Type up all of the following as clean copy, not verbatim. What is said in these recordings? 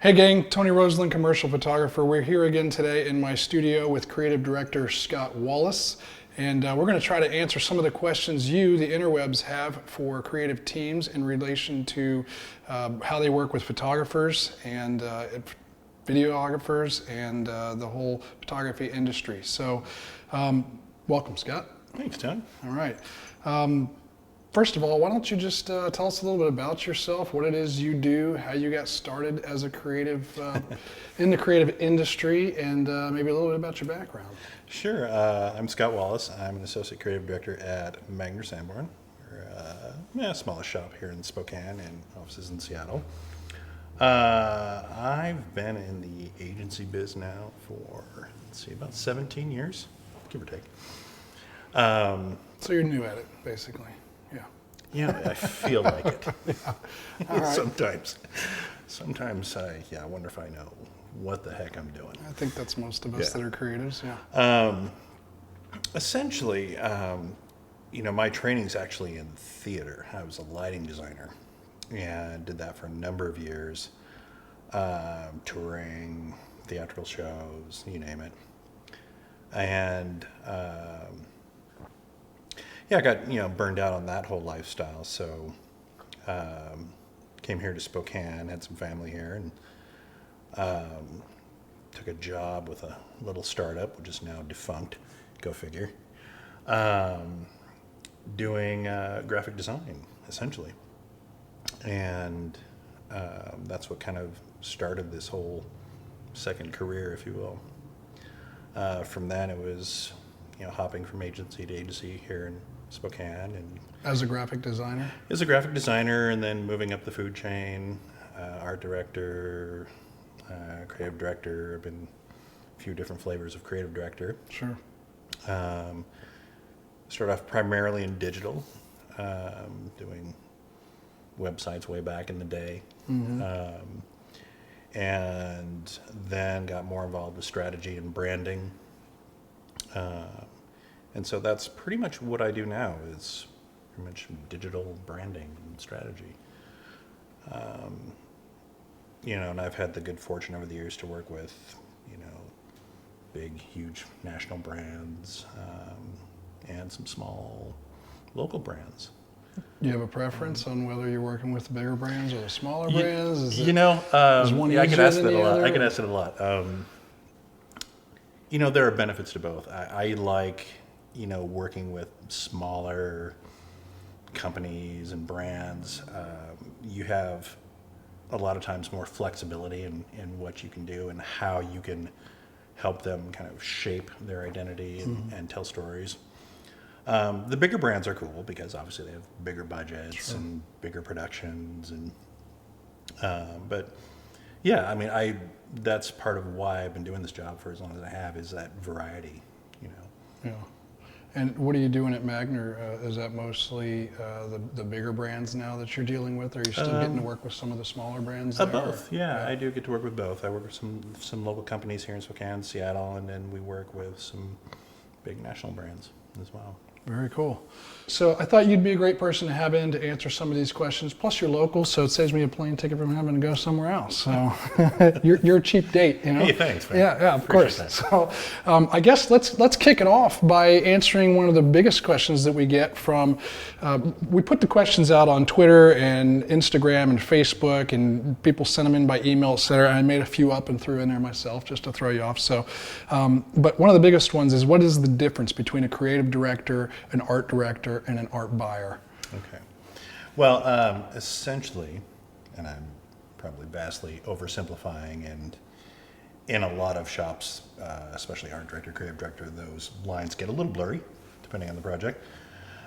Hey gang, Tony Roseland, commercial photographer. We're here again today in my studio with creative director Scott Wallace, and we're going to try to answer some of the questions you, the interwebs, have for creative teams in relation to how they work with photographers and videographers and the whole photography industry. So, welcome, Scott. Thanks, Tony. All right. First of all, why don't you just tell us a little bit about yourself, what it is you do, how you got started as a creative, in the creative industry, and maybe a little bit about your background. Sure. I'm Scott Wallace. I'm an associate creative director at Magner Sanborn. We're a smallest shop here in Spokane and offices in Seattle. I've been in the agency biz now for, about 17 years, give or take. So you're new at it, basically. Yeah. Yeah, I feel like it. Yeah. All right. Sometimes I wonder if I know what the heck I'm doing. I think that's most of us that are creatives, Essentially, my training's actually in theater. I was a lighting designer and did that for a number of years, touring, theatrical shows, you name it. And I got burned out on that whole lifestyle, so came here to Spokane, had some family here, and took a job with a little startup, which is now defunct, go figure, doing graphic design, essentially. And that's what kind of started this whole second career, if you will. From then it was hopping from agency to agency here in Spokane, and as a graphic designer? As a graphic designer, and then moving up the food chain, art director, creative director. I've been a few different flavors of creative director. Sure. Started off primarily in digital, doing websites way back in the day. Mm-hmm. And then got more involved with strategy and branding. And so that's pretty much what I do now, is pretty much digital branding and strategy. And I've had the good fortune over the years to work with, big, huge national brands, and some small local brands. Do you have a preference on whether you're working with the bigger brands or the smaller brands? Is one I get asked that a lot. other? I get asked it a lot. There are benefits to both. I like, working with smaller companies and brands. You have a lot of times more flexibility in what you can do and how you can help them kind of shape their identity and tell stories. The bigger brands are cool because obviously they have bigger budgets and bigger productions, and that's part of why I've been doing this job for as long as I have, is that variety, Yeah. And what are you doing at Magner? Is that mostly the bigger brands now that you're dealing with? Or are you still getting to work with some of the smaller brands there? Both, yeah. I do get to work with both. I work with some local companies here in Spokane, Seattle, and then we work with some big national brands as well. Very cool. So I thought you'd be a great person to have in to answer some of these questions. Plus you're local, so it saves me a plane ticket from having to go somewhere else. So you're a cheap date, Hey, thanks, man. Yeah, of Appreciate course. That. So I guess let's kick it off by answering one of the biggest questions that we get from. We put the questions out on Twitter and Instagram and Facebook, and people send them in by email, etc. I made a few up and threw in there myself just to throw you off. So, but one of the biggest ones is, what is the difference between a creative director, an art director, and an art buyer? Okay. Well, essentially, and I'm probably vastly oversimplifying, and in a lot of shops, especially art director, creative director, those lines get a little blurry depending on the project.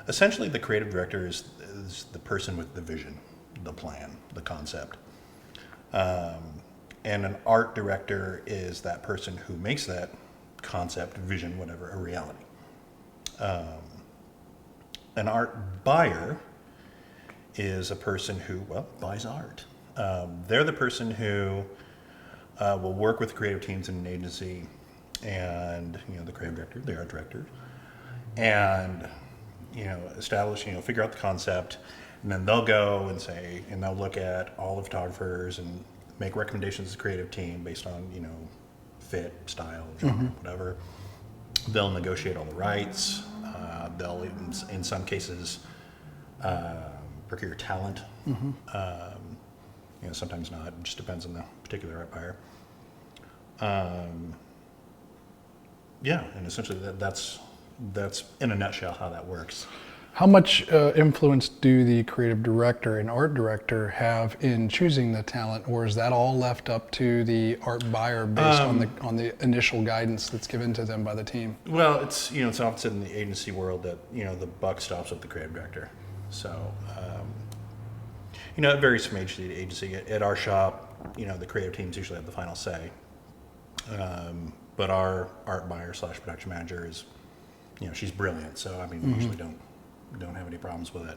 Essentially, the creative director is the person with the vision, the plan, the concept. And an art director is that person who makes that concept, vision, whatever, a reality. An art buyer is a person who, buys art. They're the person who will work with creative teams in an agency and, the creative director, the art director, and, establish, figure out the concept, and then they'll go and they'll look at all the photographers and make recommendations as a creative team based on, fit, style, genre, whatever. They'll negotiate all the rights. They'll, in some cases, procure talent. Sometimes not. It just depends on the particular art buyer. And essentially that's in a nutshell how that works. How much influence do the creative director and art director have in choosing the talent, or is that all left up to the art buyer based on the initial guidance that's given to them by the team? Well, it's it's often said in the agency world that the buck stops with the creative director. So it varies from agency to agency. At our shop, the creative teams usually have the final say. But our art buyer / production manager is, she's brilliant. So we usually don't have any problems with it.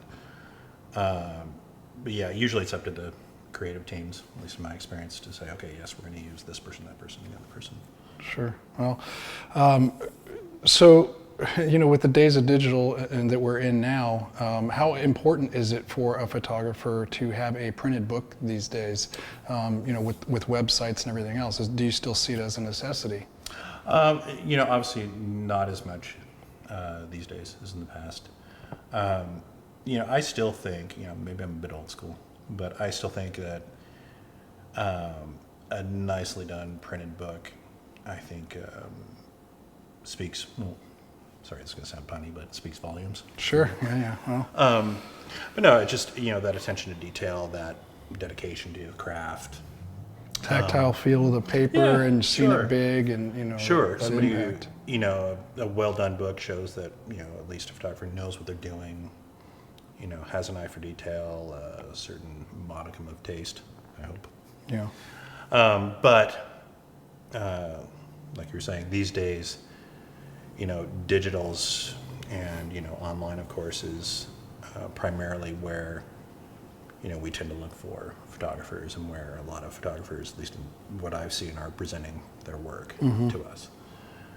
But yeah, usually it's up to the creative teams, at least in my experience, to say, okay, yes, we're going to use this person, that person, the other person. Sure. Well, so with the days of digital and that we're in now, how important is it for a photographer to have a printed book these days? With websites and everything else, do you still see it as a necessity? Obviously not as much these days as in the past. I still think, maybe I'm a bit old school, but I still think that a nicely done printed book, I think, speaks, sorry, it's going to sound punny, but it speaks volumes. Sure, yeah. Well. But no, it's just, that attention to detail, that dedication to the craft. Tactile feel of the paper and seeing it big and, Sure, that somebody impact. a well-done book shows that, at least a photographer knows what they're doing, has an eye for detail, a certain modicum of taste, I hope. Yeah. But like you were saying, these days, digitals and, online, of course, is primarily where, we tend to look for photographers and where a lot of photographers, at least in what I've seen, are presenting their work to us.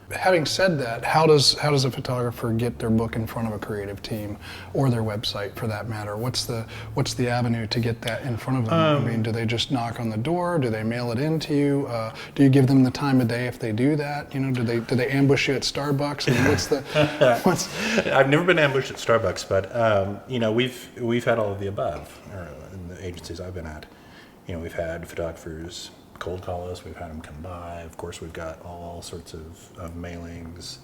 Having said that, how does a photographer get their book in front of a creative team or their website for that matter? What's the avenue to get that in front of them? Do they just knock on the door? Do they mail it in to you? Do you give them the time of day if they do that? Do they ambush you at Starbucks? I've never been ambushed at Starbucks, but we've had all of the above in the agencies I've been at. We've had photographers cold call us, we've had them come by. Of course, we've got all sorts of mailings.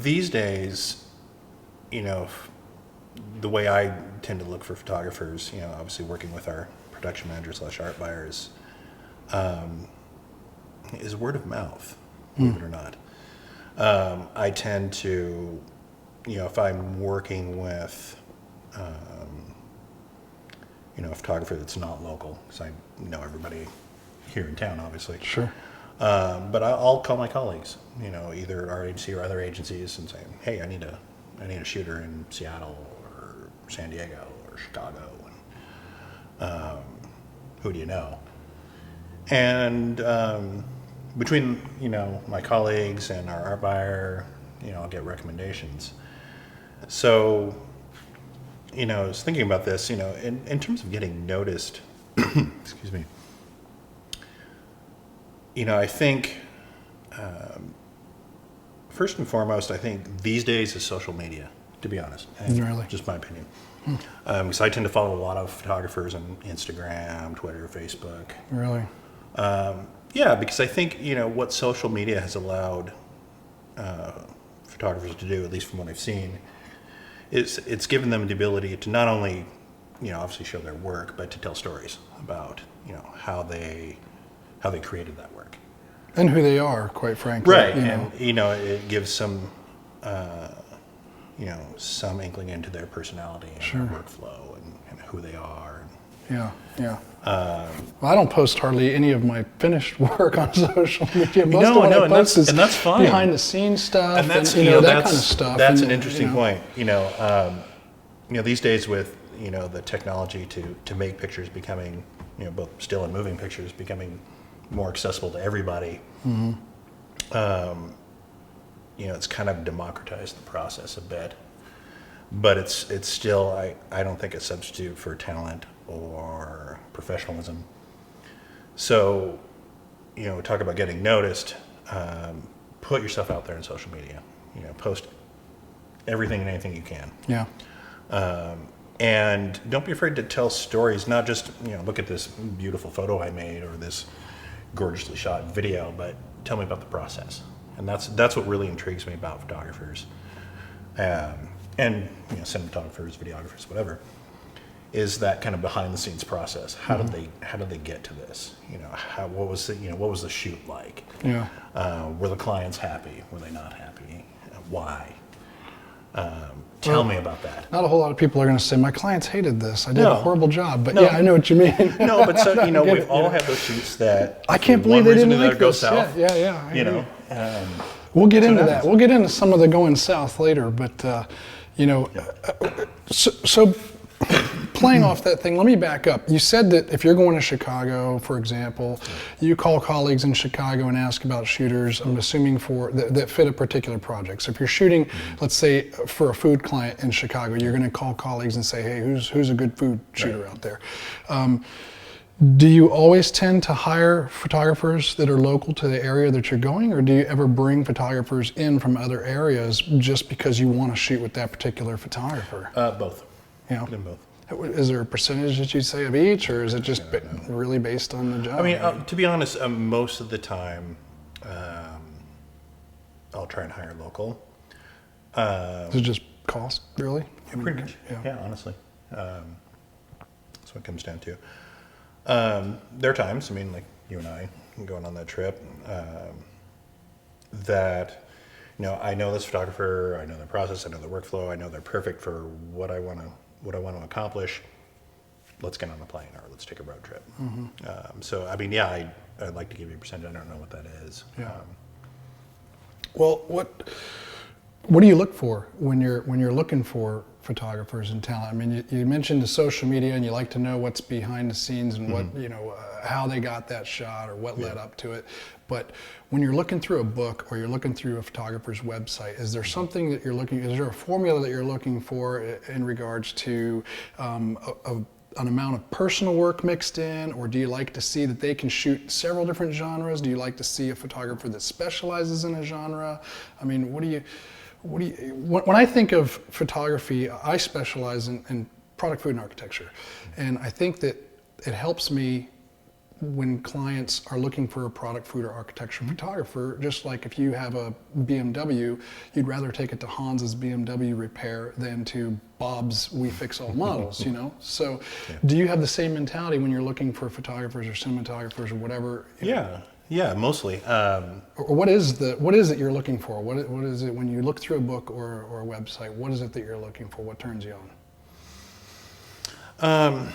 These days, the way I tend to look for photographers, obviously working with our production manager / art buyers, is word of mouth, believe it or not. I tend to, if I'm working with a photographer that's not local, because I know everybody here in town, obviously. Sure. But I'll call my colleagues, either our agency or other agencies, and say, hey, I need a shooter in Seattle or San Diego or Chicago, and who do you know? And between my colleagues and our art buyer, I'll get recommendations. So. I was thinking about this, in terms of getting noticed, excuse me, I think, first and foremost, I think these days is social media, to be honest. Really? Just my opinion. Because I tend to follow a lot of photographers on Instagram, Twitter, Facebook. Really? Yeah, because I think, what social media has allowed photographers to do, at least from what I've seen, it's given them the ability to not only, obviously show their work, but to tell stories about, how they created that work. And who they are, quite frankly. Right, and, it gives some, some inkling into their personality and their workflow and who they are. Yeah. Well, I don't post hardly any of my finished work on social media. Most of what I post is that's fine. Behind the scenes stuff, and that's that kind of stuff. That's an interesting point. These days with the technology to make pictures becoming, both still and moving pictures becoming more accessible to everybody. It's kind of democratized the process a bit, but it's still I don't think a substitute for talent or professionalism. So, talk about getting noticed. Put yourself out there in social media. Post everything and anything you can. Yeah. And don't be afraid to tell stories, not just, look at this beautiful photo I made or this gorgeously shot video, but tell me about the process. And that's what really intrigues me about photographers, and cinematographers, videographers, whatever, is that kind of behind the scenes process. How did they get to this? What was the shoot like? Yeah. Were the clients happy? Were they not happy? Why? Tell me about that. Not a whole lot of people are going to say, my clients hated this. I did a horrible job. But yeah, I know what you mean. No, but we've all had those shoots that I can't believe they didn't like go this. south. Yeah. We'll get into that. We'll get into some of the going south later. But, so playing off that thing, let me back up. You said that if you're going to Chicago, for example, you call colleagues in Chicago and ask about shooters, I'm assuming that fit a particular project. So if you're shooting, let's say for a food client in Chicago, you're going to call colleagues and say, hey, who's a good food shooter out there? Do you always tend to hire photographers that are local to the area that you're going, or do you ever bring photographers in from other areas just because you want to shoot with that particular photographer? Both. Yeah. Both. Is there a percentage that you'd say of each, or is it just really based on the job? I mean, to be honest, most of the time, I'll try and hire local. Is it just cost, really? Yeah, pretty much. Yeah, honestly. That's what it comes down to. There are times, like you and I going on that trip, that, I know this photographer, I know their process, I know their workflow, I know they're perfect for what I want to accomplish. Let's get on a plane or let's take a road trip. So, I'd like to give you a percentage. I don't know what that is. Yeah. Well, what do you look for when you're looking for photographers and talent? I mean, you mentioned the social media, and you like to know what's behind the scenes and what how they got that shot or what led up to it. But when you're looking through a book or you're looking through a photographer's website, is there something that you're looking? Is there a formula that you're looking for in regards to an amount of personal work mixed in, or do you like to see that they can shoot several different genres? Do you like to see a photographer that specializes in a genre? I mean, when I think of photography, I specialize in product, food, and architecture. And I think that it helps me when clients are looking for a product, food, or architecture photographer. Just like if you have a BMW, you'd rather take it to Hans's BMW repair than to Bob's We Fix All Models, So do you have the same mentality when you're looking for photographers or cinematographers or whatever? Yeah, mostly. Or what is it you're looking for? What is it when you look through a book or a website? What is it that you're looking for? What turns you on?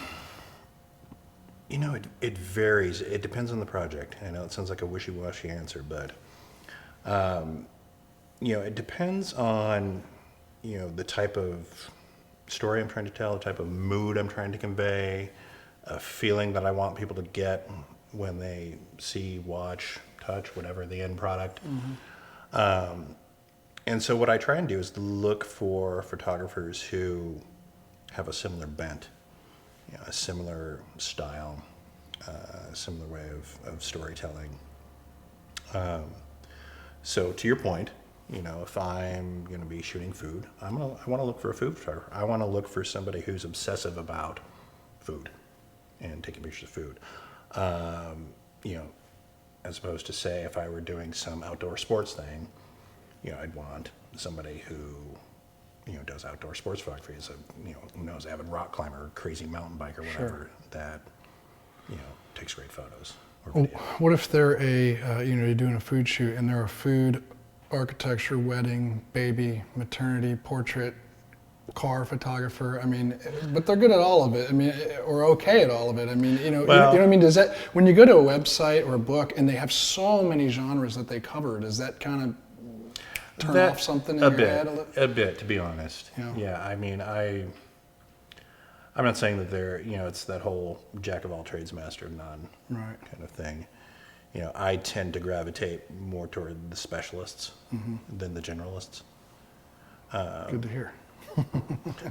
It varies. It depends on the project. I know it sounds like a wishy-washy answer, but it depends on the type of story I'm trying to tell, the type of mood I'm trying to convey, a feeling that I want people to get when they see, watch, touch, whatever the end product. And so what I try and do is look for photographers who have a similar bent, a similar style, a similar way of storytelling. So to your point, if I'm going to be shooting food, I want to look for a food photographer. I want to look for somebody who's obsessive about food and taking pictures of food. As opposed to, say, if I were doing some outdoor sports thing, I'd want somebody who, does outdoor sports photography, is a avid rock climber, crazy mountain biker, whatever, that, takes great photos or video. What if they're you're doing a food shoot and they're a food, architecture, wedding, baby, maternity, portrait, car photographer? I mean, but they're good at all of it. I mean, or okay at all of it. I mean, you know what I mean? Does that, when you go to a website or a book and they have so many genres that they cover, does that kind of turn off something in your head a little? A bit, to be honest. Yeah. I mean, I'm not saying that they're, it's that whole jack of all trades, master of none kind of thing. I tend to gravitate more toward the specialists than the generalists. Good to hear.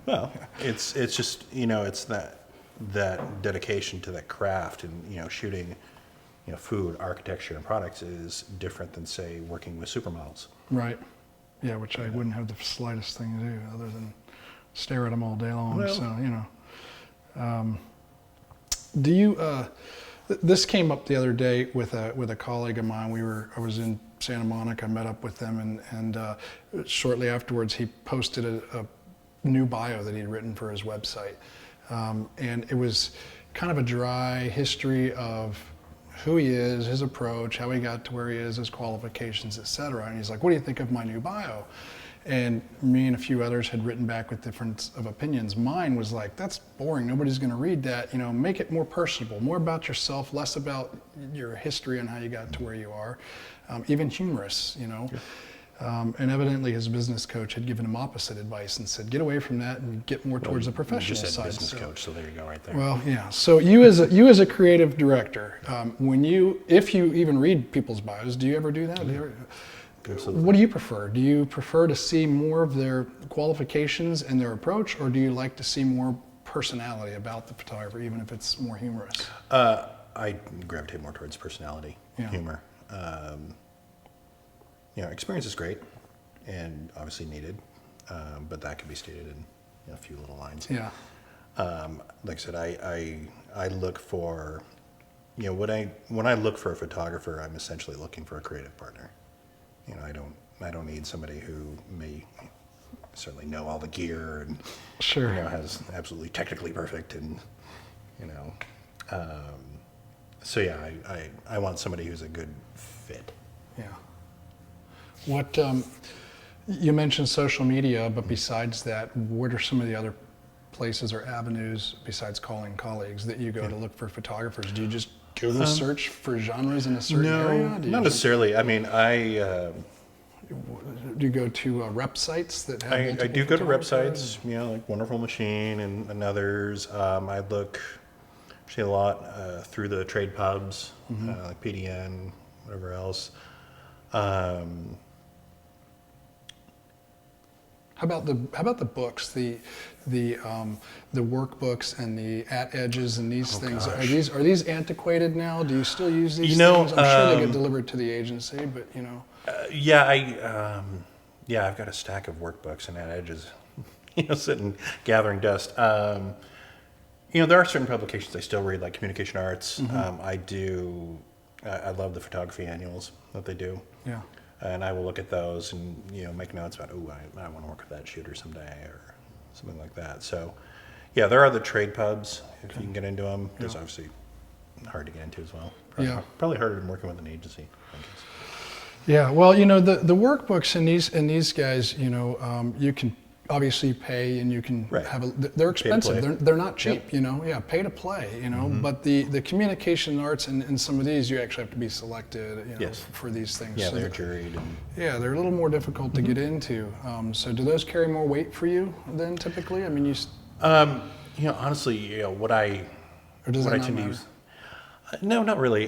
Well, it's just, it's that that dedication to that craft and shooting food, architecture, and products is different than, say, working with supermodels. Right. Yeah, which I wouldn't have the slightest thing to do other than stare at them all day long. Well, So do you? This came up the other day with a colleague of mine. I was in Santa Monica, met up with them, and shortly afterwards he posted a new bio that he'd written for his website, and it was kind of a dry history of who he is, his approach, how he got to where he is, his qualifications, etc. And he's like, "What do you think of my new bio?" And me and a few others had written back with difference of opinions. Mine was like, "That's boring. Nobody's going to read that. Make it more personable, more about yourself, less about your history and how you got to where you are, even humorous. Yeah. And evidently, his business coach had given him opposite advice and said, "Get away from that and get more towards the professional you just said side." Business coach, so there you go, right there. Well, yeah. So you as a creative director, if you even read people's bios, do you ever do that? Absolutely. What do you prefer? Do you prefer to see more of their qualifications and their approach, or do you like to see more personality about the photographer, even if it's more humorous? I gravitate more towards personality, humor. Experience is great and obviously needed, but that can be stated in a few little lines. Yeah. Like I said, I look for, when I look for a photographer, I'm essentially looking for a creative partner. I don't need somebody who may certainly know all the gear and Sure. has absolutely technically perfect and so yeah, I want somebody who's a good fit. Yeah. What you mentioned social media, but besides that, what are some of the other places or avenues besides calling colleagues that you go to look for photographers? Do you just Google search for genres in a certain area? Not necessarily. I mean, Do you go to rep sites that have multiple I do go to rep photographers? sites, like Wonderful Machine and others. I look actually a lot through the trade pubs, like PDN, whatever else. How about the books, the workbooks and the at edges and these things? Gosh. Are these antiquated now? Do you still use these You know, things? I'm sure they get delivered to the agency, but I've got a stack of workbooks and at edges, sitting gathering dust. There are certain publications I still read, like Communication Arts. I love the photography annuals that they do. Yeah. And I will look at those and make notes about, I want to work with that shooter someday or something like that. So, yeah, there are the trade pubs if you can get into them. Those are obviously hard to get into as well. Probably harder than working with an agency. I guess. Yeah. Well, the workbooks in these guys, you can obviously pay and you can they're expensive. They're not cheap. Yep. Pay to play. But the communication arts and some of these you actually have to be selected. For these things. Yeah, so they're juried. Yeah, they're a little more difficult to get into. So do those carry more weight for you than typically? I mean, honestly, what I tend to use. No, not really.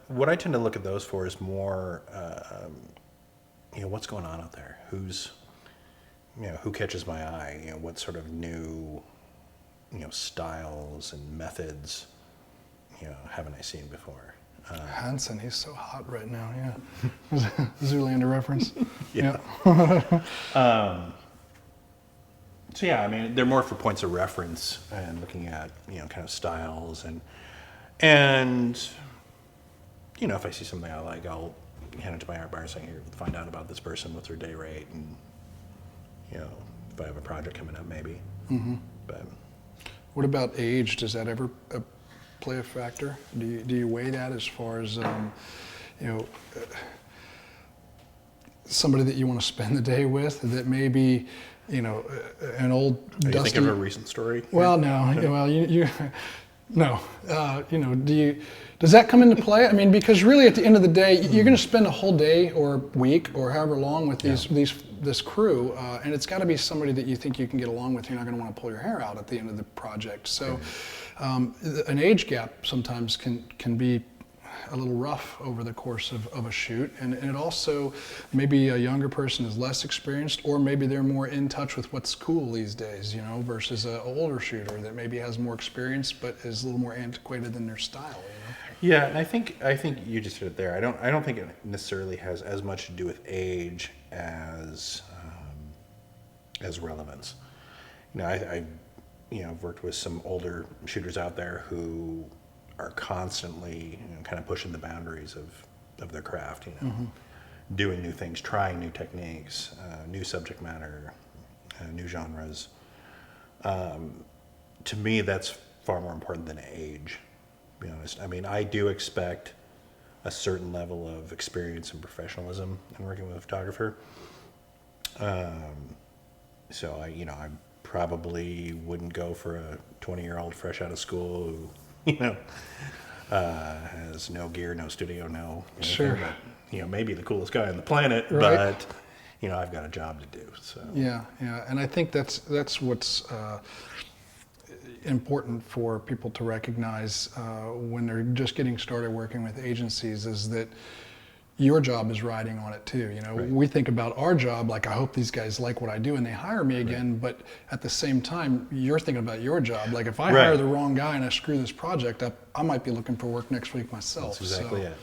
What I tend to look at those for is more, what's going on out there? Who catches my eye? What sort of new, styles and methods, haven't I seen before? Hansen, he's so hot right now. Yeah, Zoolander reference. Yeah. So yeah, I mean, they're more for points of reference and looking at kind of styles and if I see something I like, I'll hand it to my art buyer saying, "Here, find out about this person, what's their day rate, and if I have a project coming up, maybe." Mm-hmm. But what about age? Does that ever play a factor? Do you weigh that as far as somebody that you want to spend the day with that maybe an old Are you dusty? thinking of a recent story? Well, no. Well, no. Does that come into play? I mean, because really, at the end of the day, you're going to spend a whole day or week or however long with this crew, and it's got to be somebody that you think you can get along with. You're not going to want to pull your hair out at the end of the project. So, an age gap sometimes can be a little rough over the course of a shoot. And it also, maybe a younger person is less experienced, or maybe they're more in touch with what's cool these days, you know, versus an older shooter that maybe has more experience but is a little more antiquated in their style, you know? Yeah, and I think you just hit it there. I don't think it necessarily has as much to do with age as relevance. You know, I've worked with some older shooters out there who are constantly, you know, kind of pushing the boundaries of their craft. You know, doing new things, trying new techniques, new subject matter, new genres. To me, that's far more important than age. To be honest, I mean, I do expect a certain level of experience and professionalism in working with a photographer. So I probably wouldn't go for a 20-year-old fresh out of school who, you know, has no gear, no studio, no anything. Sure. But, you know, maybe the coolest guy on the planet, Right. but you know, I've got a job to do. So Yeah, and I think that's what's important for people to recognize when they're just getting started working with agencies, is that your job is riding on it too. You know, Right. we think about our job like, I hope these guys like what I do and they hire me again. But at the same time, you're thinking about your job. Like, if I Right. hire the wrong guy and I screw this project up, I might be looking for work next week myself. that's exactly So, it.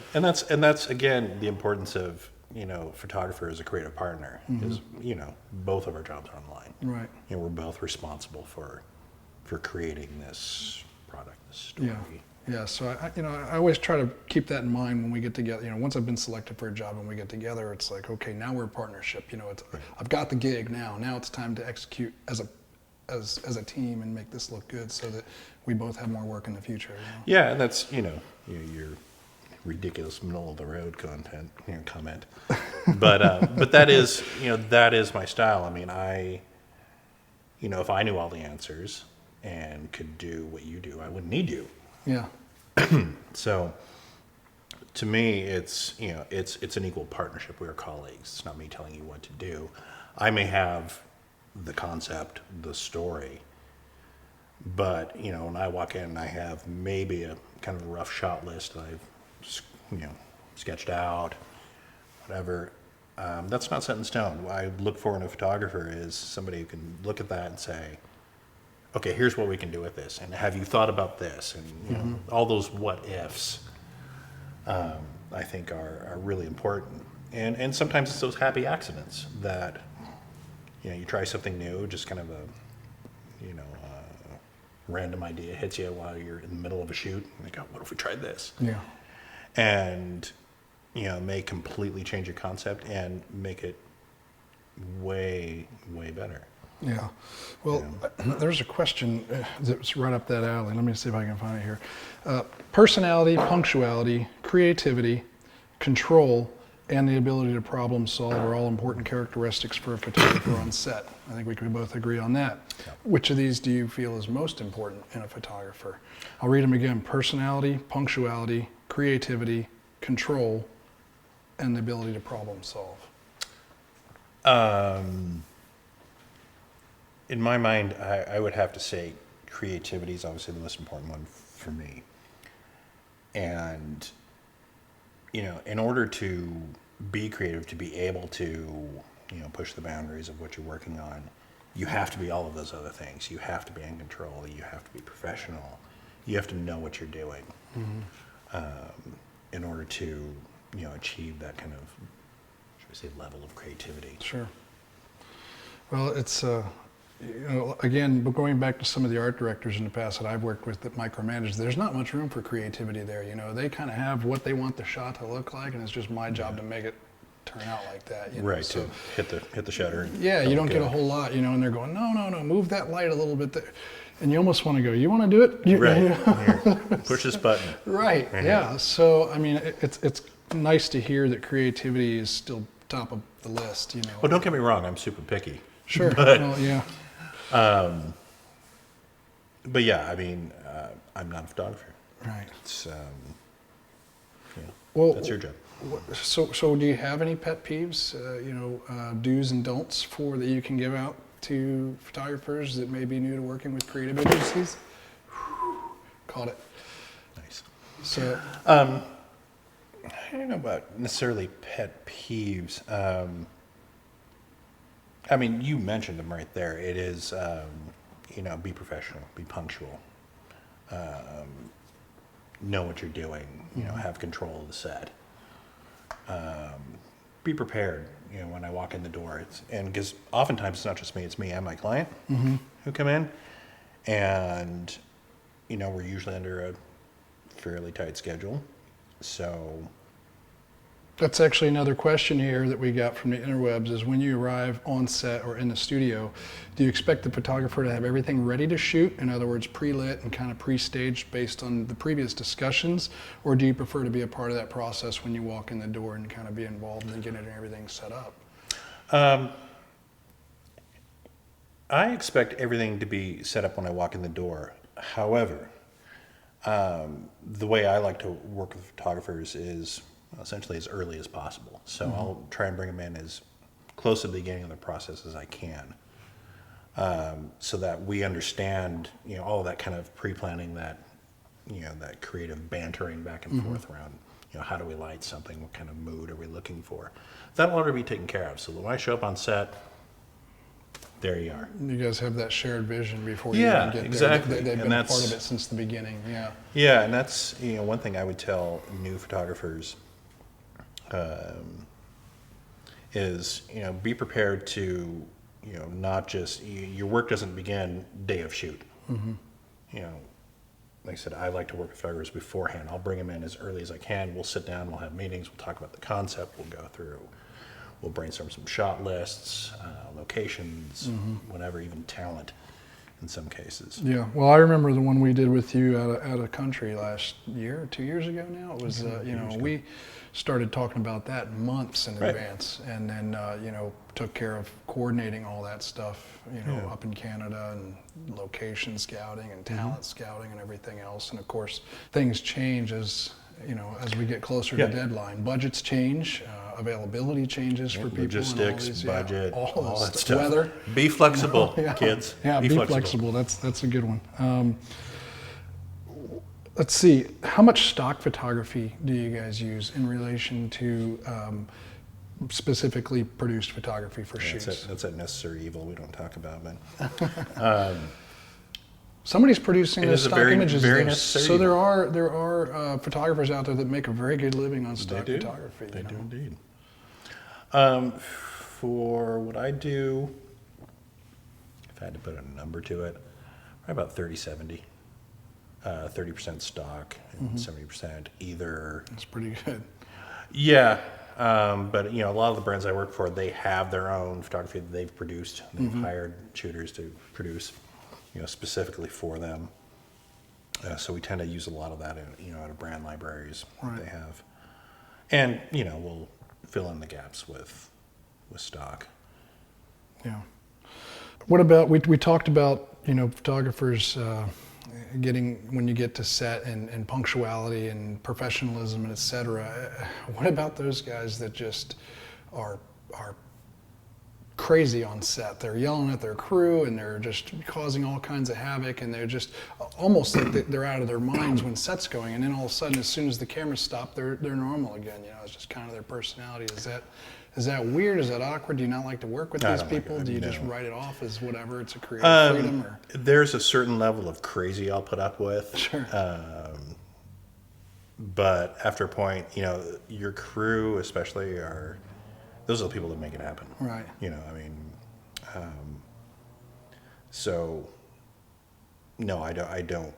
And that's again the importance of, you know, photographer as a creative partner. Is, you know, both of our jobs are online. Right. You know, we're both responsible for creating this product, this story. Yeah. Yeah, so I always try to keep that in mind when we get together. You know, once I've been selected for a job and we get together, it's like, okay, now we're a partnership. You know, I've got the gig now. Now it's time to execute as a team and make this look good, so that we both have more work in the future. You know? Yeah, and that's, you know, your ridiculous middle of the road comment. But that is, you know, that is my style. I mean, you know, if I knew all the answers and could do what you do, I wouldn't need you. Yeah. So to me, it's, you know, it's an equal partnership. We are colleagues. It's not me telling you what to do. I may have the concept, the story, but, you know, when I walk in, I have maybe a kind of a rough shot list that I've, you know, sketched out, whatever. That's not set in stone. What I look for in a photographer is somebody who can look at that and say, okay, here's what we can do with this, and have you thought about this, and you know, all those what ifs. I think are really important, and sometimes it's those happy accidents that, you know, you try something new, just kind of a, you know, random idea hits you while you're in the middle of a shoot, and you go, what if we tried this? Yeah. And, you know, may completely change your concept and make it way better. Yeah. Well, there's a question that's right up that alley. Let me see if I can find it here. Personality, punctuality, creativity, control, and the ability to problem solve are all important characteristics for a photographer on set. I think we can both agree on that. Yeah. Which of these do you feel is most important in a photographer? I'll read them again. Personality, punctuality, creativity, control, and the ability to problem solve. In my mind, I would have to say creativity is obviously the most important one for me. And, you know, in order to be creative, to be able to, you know, push the boundaries of what you're working on, you have to be all of those other things. You have to be in control. You have to be professional. You have to know what you're doing in order to, you know, achieve that kind of, should we say, level of creativity. Sure. Well, it's, you know, again, but going back to some of the art directors in the past that I've worked with that micromanage, there's not much room for creativity there. You know, they kind of have what they want the shot to look like, and it's just my job to make it turn out like that. You know? Right, So, to hit the shutter. And yeah, you don't get a whole lot, you know, and they're going, no, move that light a little bit there. And you almost want to go, you want to do it? Right. You know? Here, push this button. Right, Right. yeah. So, I mean, it's nice to hear that creativity is still top of the list, you know. Well, don't get me wrong, I'm super picky. Sure, But, well, yeah. but yeah, I mean, I'm not a photographer. Right. It's, you know, Well, that's your job. So do you have any pet peeves, you know, do's and don'ts that you can give out to photographers that may be new to working with creative agencies? Caught it. Nice. So, I don't know about necessarily pet peeves. I mean, you mentioned them right there. It is, be professional, be punctual, know what you're doing, have control of the set. Be prepared, when I walk in the door. Because oftentimes it's not just me, it's me and my client who come in. And, we're usually under a fairly tight schedule. So that's actually another question here that we got from the interwebs is when you arrive on set or in the studio, do you expect the photographer to have everything ready to shoot? In other words, pre-lit and kind of pre-staged based on the previous discussions? Or do you prefer to be a part of that process when you walk in the door and kind of be involved in getting everything set up? I expect everything to be set up when I walk in the door. However, the way I like to work with photographers is essentially as early as possible. So I'll try and bring them in as close to the beginning of the process as I can, so that we understand, all of that kind of pre-planning, that, that creative bantering back and forth around, how do we light something? What kind of mood are we looking for? That'll already be taken care of. So when I show up on set, there you are. You guys have that shared vision before you Yeah, even get exactly. there. They've And been a that's- part of it since the beginning. Yeah. Yeah, and that's, one thing I would tell new photographers is, be prepared to, not just, your work doesn't begin day of shoot. Like I said, I like to work with photographers beforehand. I'll bring them in as early as I can. We'll sit down, we'll have meetings, we'll talk about the concept, we'll go through, we'll brainstorm some shot lists, locations, whatever, even talent in some cases. Yeah, well, I remember the one we did with you out of country last year, 2 years ago now. It was, we started talking about that months in advance, and then, took care of coordinating all that stuff, up in Canada, and location scouting and talent scouting and everything else. And of course, things change as we get closer to deadline. Budgets change, availability changes for people. Logistics, and all these, budget, all that stuff. Weather. Be flexible, kids. Yeah, be flexible. That's a good one. Let's see. How much stock photography do you guys use in relation to specifically produced photography for shoots? That's a necessary evil we don't talk about, man. Somebody's producing It those is a stock very, images, very though. necessary So evil. there are photographers out there that make a very good living on stock photography. They do indeed. For what I do, if I had to put a number to it, probably about 30-70. 30% stock and 70% either. That's pretty good. Yeah, but a lot of the brands I work for, they have their own photography that they've produced. They've hired shooters to produce, specifically for them. So we tend to use a lot of that, out of brand libraries that they have, and we'll fill in the gaps with stock. Yeah. What about we talked about photographers getting when you get to set and punctuality and professionalism and et cetera. What about those guys that just are crazy on set? They're yelling at their crew and they're just causing all kinds of havoc, and they're just almost like they're out of their minds when set's going, and then all of a sudden, as soon as the cameras stop, they're normal again. It's just kind of their personality. Is that weird? Is that awkward? Do you not like to work with these people? Do you just write it off as whatever? It's a creative freedom? Or? There's a certain level of crazy I'll put up with. Sure. But after a point, your crew especially those are the people that make it happen. Right. So no, I don't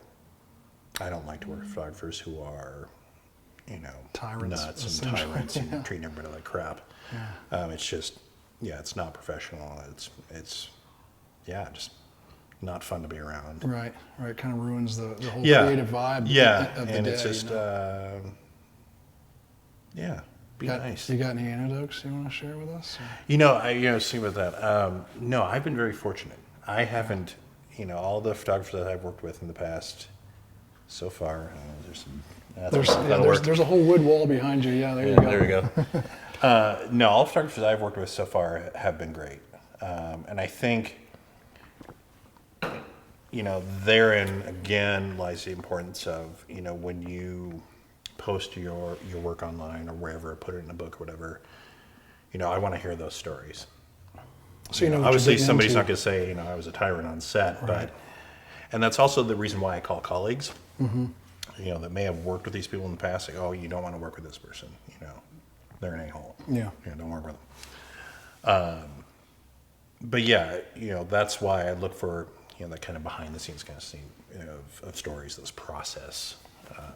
like to work with photographers who are, Tyrants, nuts and tyrants and treating everybody like crap. Yeah. It's just, it's not professional. It's just not fun to be around. Right. Kind of ruins the whole creative vibe of the day. And it's just, be nice. You got any anecdotes you want to share with us? See with that. No, I've been very fortunate. I haven't, all the photographers that I've worked with in the past so far, there's a whole wood wall behind you. Yeah, there you go. There we go. No, all the photographers I've worked with so far have been great. And I think, therein again lies the importance of, when you post your work online or wherever, put it in a book or whatever, I want to hear those stories. So what obviously you're getting somebody's into. not going to say, I was a tyrant on set, Right. and that's also the reason why I call colleagues, that may have worked with these people in the past, like, oh, you don't want to work with this person, they're an a-hole. Yeah. Don't work with them. But yeah, that's why I look for, that kind of behind the scenes kind of scene of stories, this process.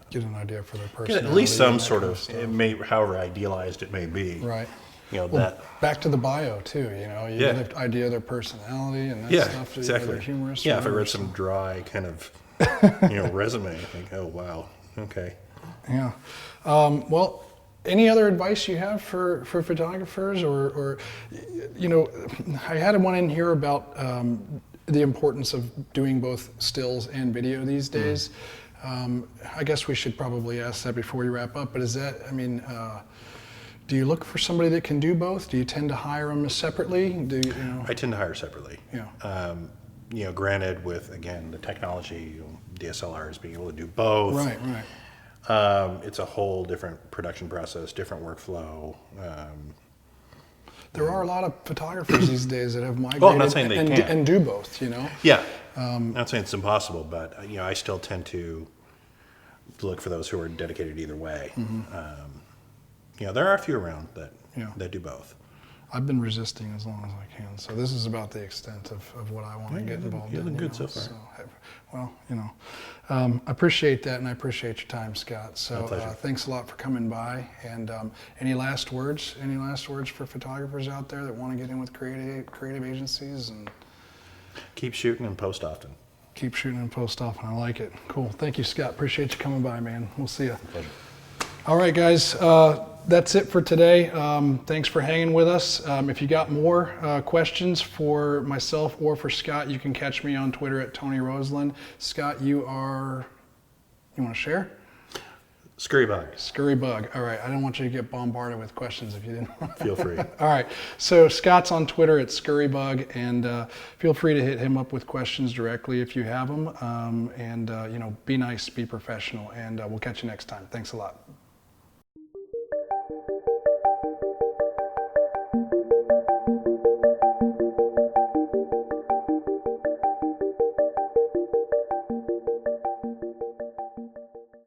Get an idea for their Get personality. at least some and that sort kind of, stuff. it may, however idealized it may be. Right. Well, that back to the bio too. You Yeah. get an idea of their personality and that yeah, stuff. exactly. They're humorous. Yeah, if I whatever, read some dry kind of, resume, I think, oh wow, okay. Yeah. Well, any other advice you have for photographers, or I had one in here about the importance of doing both stills and video these days. I guess we should probably ask that before we wrap up. But is that? Do you look for somebody that can do both? Do you tend to hire them separately? I tend to hire separately. Yeah. Granted, with again the technology, DSLRs being able to do both. Right. It's a whole different production process, different workflow. There are a lot of photographers these days that have migrated I'm not saying they and can't. do both. Yeah. Not saying it's impossible, but I still tend to look for those who are dedicated either way. There are a few around that do both. I've been resisting as long as I can, so this is about the extent of what I want to get involved in. You've been good so far. I appreciate that, and I appreciate your time, Scott. So My pleasure. thanks a lot for coming by. And any last words? Any last words for photographers out there that want to get in with creative agencies and Keep shooting and post often. keep shooting and post often? I like it. Cool. Thank you, Scott. Appreciate you coming by, man. We'll see you. Pleasure. All right, guys, that's it for today. Thanks for hanging with us. If you got more questions for myself or for Scott, you can catch me on Twitter at Tony Roseland. Scott, you want to share? Scurrybug. Scurrybug. All right, I don't want you to get bombarded with questions if you didn't. Feel free. All right, so Scott's on Twitter at Scurrybug, and feel free to hit him up with questions directly if you have them. Be nice, be professional, and we'll catch you next time. Thanks a lot.